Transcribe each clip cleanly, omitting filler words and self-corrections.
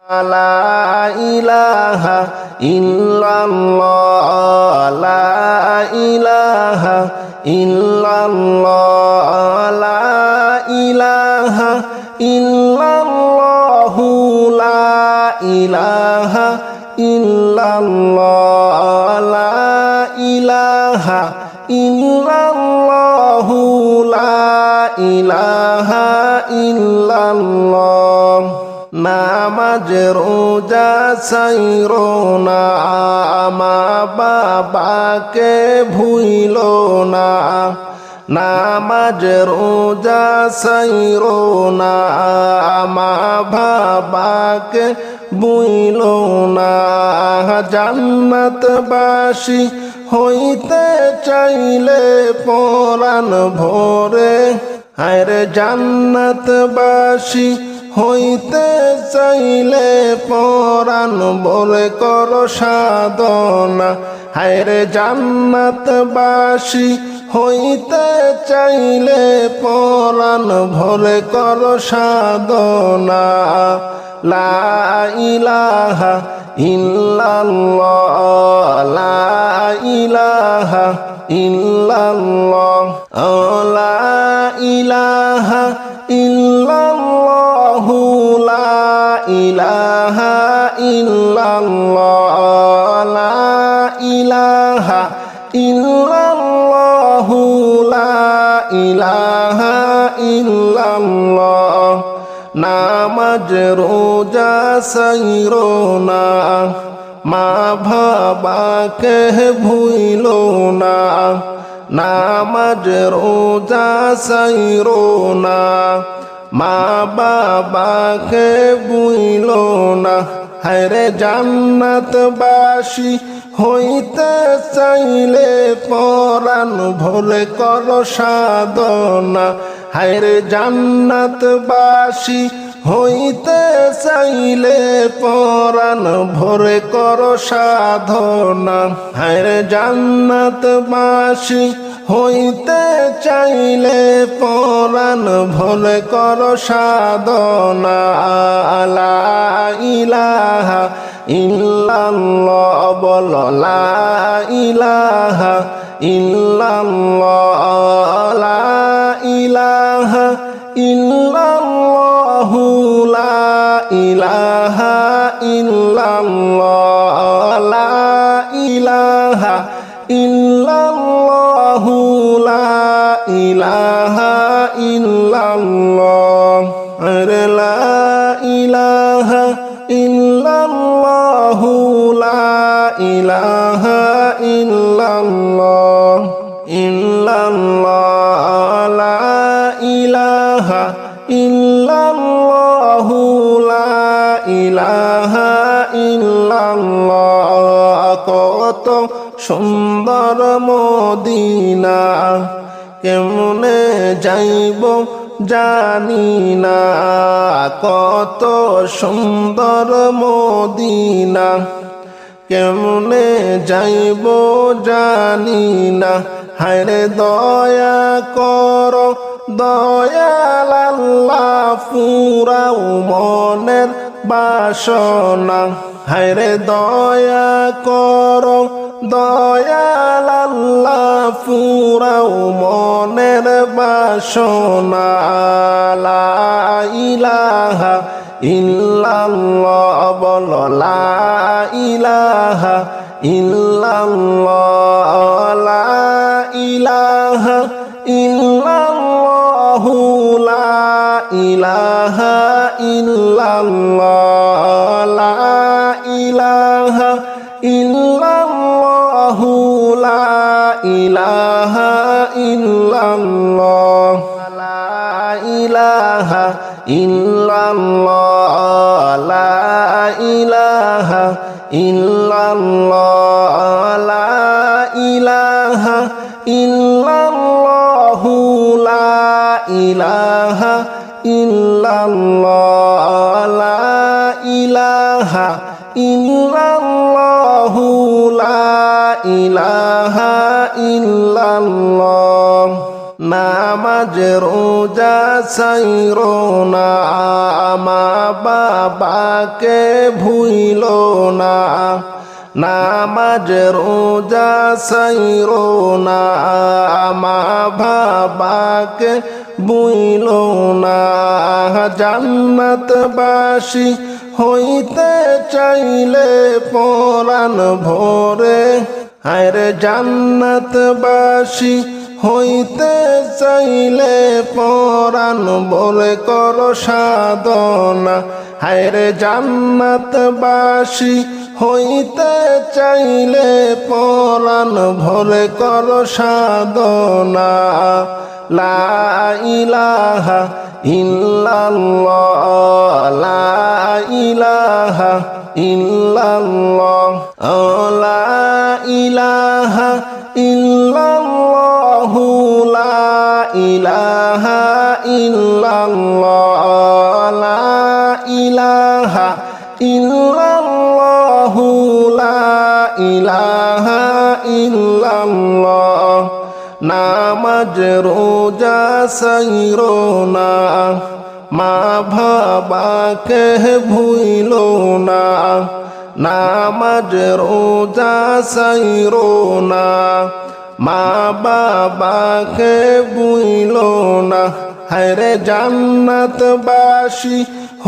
لا إله إلا الله لا إله إلا الله لا إله إلا الله لا إله إلا الله لا إله إلا الله لا إله إلا الله নামাজ রোজা ছাইরো না মা বাবাকে ভুইলো না নামাজ রোজা ছাইরো না মা বাবাকে ভুইলো না জান্নাতবাসী হইতে চাইলে পরাণ ভরে হায়রে জান্নাতবাসী হইতে চাইলে পরাণ ভরে কর সাধনা হায়রে জান্নাতবাসী হইতে চাইলে পরাণ ভরে কর সাধনা লা ইলাহা ইল্লাল্লাহ লা ইলাহা ইল্লাল্লাহ লা ইলাহা ইল্লাল্লাহ লা ইলাহা ইল্লাল্লাহ লা ইলাহা ইল্লাল্লাহ লা ইলাহা ইল্লাল্লাহ নামাজ রোজা ছাইরো না মা বাবাকে ভুইলো না নামাজ রোজা ছাইরো না মা বাবাকে ভুইলো না হায়রে জান্নাতবাসী হইতে চাইলে পরাণ ভরে কর সাধনা হায়রে জান্নাতবাসী হইতে চাইলে পরাণ ভরে কর সাধনা হায়রে জান্নাতবাসী হইতে চাইলে পরাণ ভরে কর সাধনা লা ইলাহা ইল্লাল্লাহ বল লা ইলাহা ইল্লাল্লাহ লা ইলাহা ইল্লাল্লাহ লা ইলাহা ইল্লাল্লাহ লা ইলাহা ইল্লাল্লাহ লা ইলাহা ইল্লাল্লাহ লা ইলাহা ইল্লাল্লাহ লা ইলাহা ইল্লাল্লাহ ইল্লাল্লাহ লা ইলাহা ইল্লাল্লাহ লা ইলাহা ইল্লাল্লাহ কত সুন্দর মদিনা কেমনে যাইব জানি না কত সুন্দর মদিনা কেমনে যাইব জানি না হায়রে দয়া কর দয়াল আল্লাহ পুরাও মনের বাসনা হায়রে দয়া কর দয়াল আল্লাহ পুরাও মনের বাসনা লা ইলাহা ইল্লাল্লাহ বল লা ইলাহা ইল্লাল্লাহ লা ইলাহা ইল্লাল্লাহ লা ইলাহা ইল্লাল্লাহ লা ইলাহা ইল্লাল্লাহ লা ইলাহা ইল্লাল্লাহ লা ইলাহা ইল্লাল্লাহ লা ইলাহা ইল্লাল্লাহ লা ইলাহা ইল্লাল্লাহ লা ইলাহা ইল্লাল্লাহ লা ইলাহা ইল্লাল্লাহ লা ইলাহা ইল্লাল্লাহ নামাজ নামাজ রোজা সাইরো না মা বাবাকে ভুইলো না নামাজ রোজা সাইরো না মা বাবাকে ভুইলো না জান্নাতবাসী হইতে চাইলে পরাণ ভরে হায়রে জান্নাতবাসী হইতে চাইলে পরাণ ভরে কর সাধনা হায়রে জান্নাতবাসী হইতে চাইলে পরাণ ভরে কর সাধনা লা ইলাহা ইল্লাল্লাহ লা ইলাহা ইল্লাল্লাহ লা ইলাহা ইল্লাল্লাহ লা ইলাহা ইল্লাল্লাহ লা ইলাহা ইল্লাল্লাহ লা ইলাহা ইল্লাল্লাহ নামাজ রোজা সাইরো না মা বাবাকে ভুইলো না নামাজ রোজা সাইরো না মা বাবাকে ভুইলো না হায়রে জান্নাতবাসী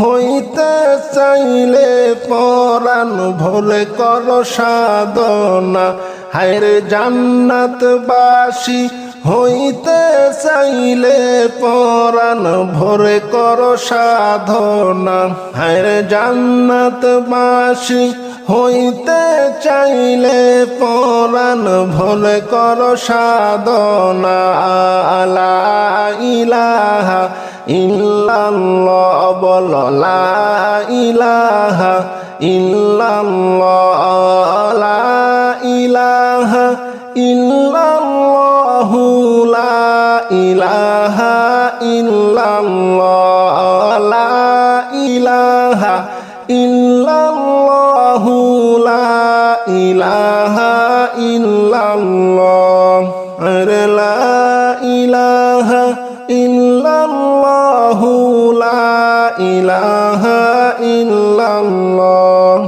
হইতে চাইলে পরাণ ভরে কর সাধনা হায়রে জান্নাতবাসী হইতে চাইলে পরাণ ভরে কর সাধনা হায়রে জান্নাতবাসী হইতে চাইলে পরাণ ভরে কর সাধনা লা ইলাহা ইল্লাল্লাহ বল লা ইলাহা ইল্লাল্লাহ লা ইলাহা ইল্লাল্লাহ লা ইলাহা ইল্লাল্লাহ লা ইলাহা ইল্লাল্লাহ লা ইলাহা ইল্লাল্লাহ লা ইলাহা ইল্লাল্লাহ লা ইলাহা ইল্লাল্লাহ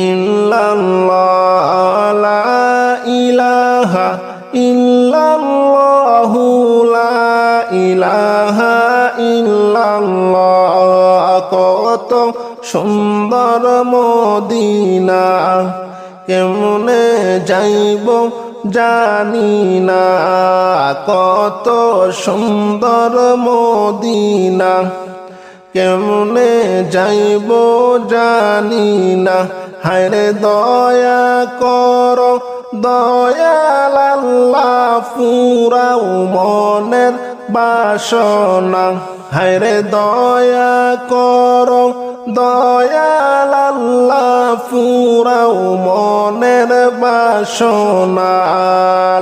ইল্লাল্লাহ লা ইলাহা ইল্লাল্লাহ লা ইলাহা ইল্লাল্লাহ কত সুন্দর মদিনা কেমনে যাইব জানি না কত সুন্দর মদিনা কেমনে যাইব জানি না হায়রে দয়া কর দয়াল আল্লাহ পুরাও মনের বাসনা হায়রে দয়া কর দয়াল আল্লাহ পুরাও মনের বাসনা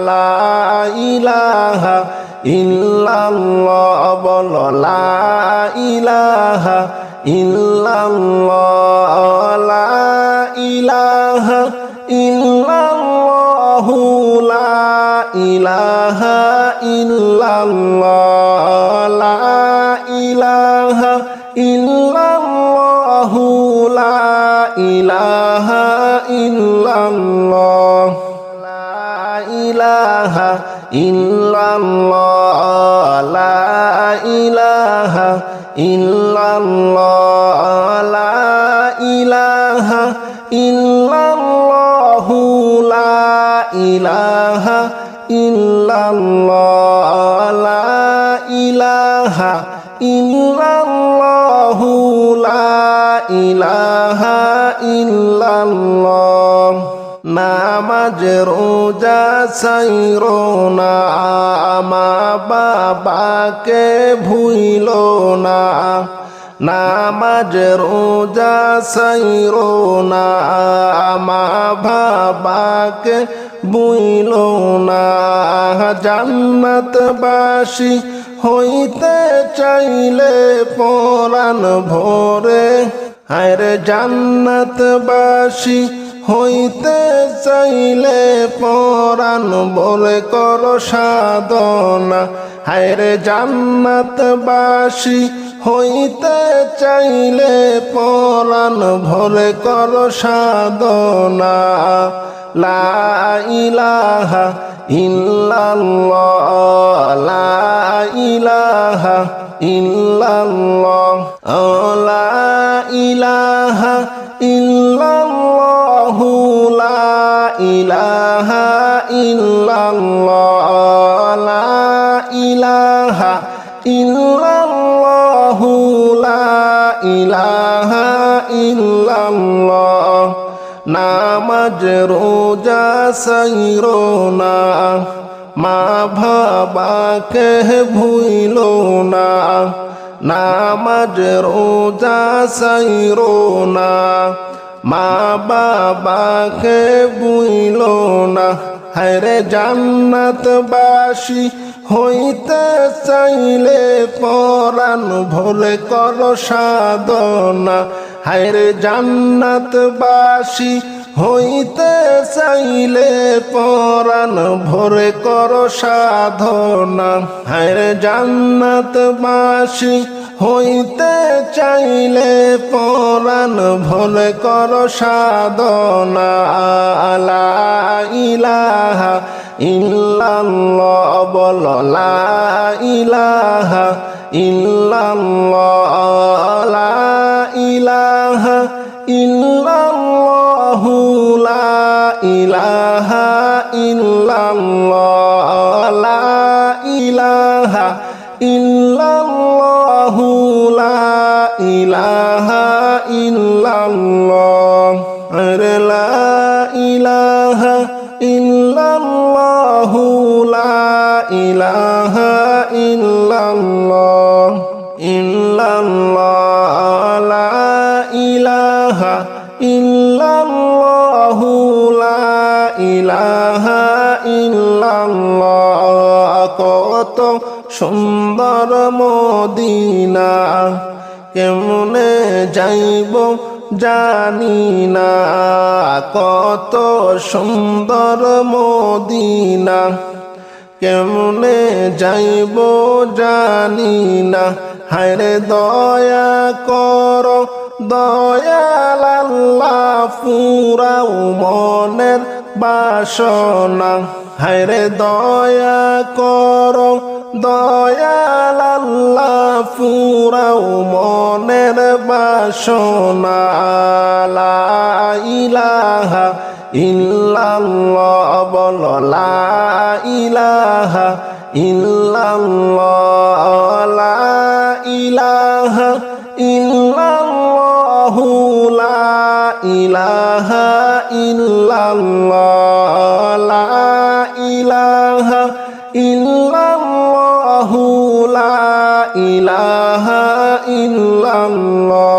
লা ইলাহা ইল্লাল্লাহ বল লা ইলাহা ইল্লাল্লাহ লা ইলাহা ইল্লাল্লাহ লা ইলাহা ইল্লাল্লাহ লা ইলাহা ইল্লাল্লাহ লা ইলাহা ইল্লাল্লাহ লা ইলাহা ইল্লাল্লাহ লা ইলাহা ইল্লাল্লাহ লা ইলাহা ইল্লাল্লাহ লা ইলাহা ইল্লাল্লাহ লা ইলাহা ইল্লাল্লাহ লা ইলাহা ইল্লাল্লাহ নামাজ রোজা সাইরো না মা বাবাকে ভুইলো না নামাজ রোজা সাইরো না মা বাবাকে ভুইলো না জান্নাতবাসী হইতে চাইলে পরাণ ভরে হায়রে জান্নাতবাসী হইতে চাইলে পরাণ ভরে কর সাধনা হায়রে জান্নাতবাসী হইতে চাইলে পরাণ ভরে কর সাধনা লা ইলাহা ইল্লাল্লাহ লা ইলাহা ইল্লাল্লাহ লা ইলাহা ইল্লাল্লাহ লা ইলাহা ইল্লাল্লাহ লা ইলাহা ইল্লাল্লাহ লা ইলাহা ইল্লাল্লাহ নামাজ রোজা সাইরো না মা বাবাকে ভুইলো না নামাজ রোজা সাইরো না মা বাবাকে ভুইলো না হায়রে জান্নাতবাসী হইতে চাইলে পরাণ ভরে কর সাধনা হায়রে জান্নাতবাসী হইতে চাইলে পরাণ ভরে কর সাধনা হায়রে জান্নাতবাসী হইতে চাইলে পরাণ ভরে কর সাধনা লা ইলাহা ইল্লাল্লাহ বল লা ইলাহা ইল্লাল্লাহ লা ইলাহা ইল্লাল্লাহ লা ইলাহা ইল্লাল্লাহ লা ইলাহা ইল্লাল্লাহ লা ইলাহা ইল্লাল্লাহ আরে লা ইলাহা ইল্লাল্লাহ লা ইলাহা ইল্লাল্লাহ ইল্লাল্লাহ লা ইলাহা ইল্লাল্লাহ লা ইলাহা ইল্লাল্লাহ কত সুন্দর মদিনা কেমনে যাইব জানি না কত সুন্দর মদিনা কেমনে যাইব জানি না হায়রে দয়া কর দয়াল আল্লাহ পুরাও মনের বাসনা হায়রে দয়া কর দয়াল আল্লাহ পুরাও মনের বাসনা লা ইলাহা ইল্লাল্লাহ বল লা ইলাহা ইল্লাল্লাহ লা ইলাহা ইল্লাল্লাহ লা ইলাহা ইল্লাল্লাহ লা ইলাহা ইল্লাল্লাহ লা ইলাহা ইল্লাল্লাহ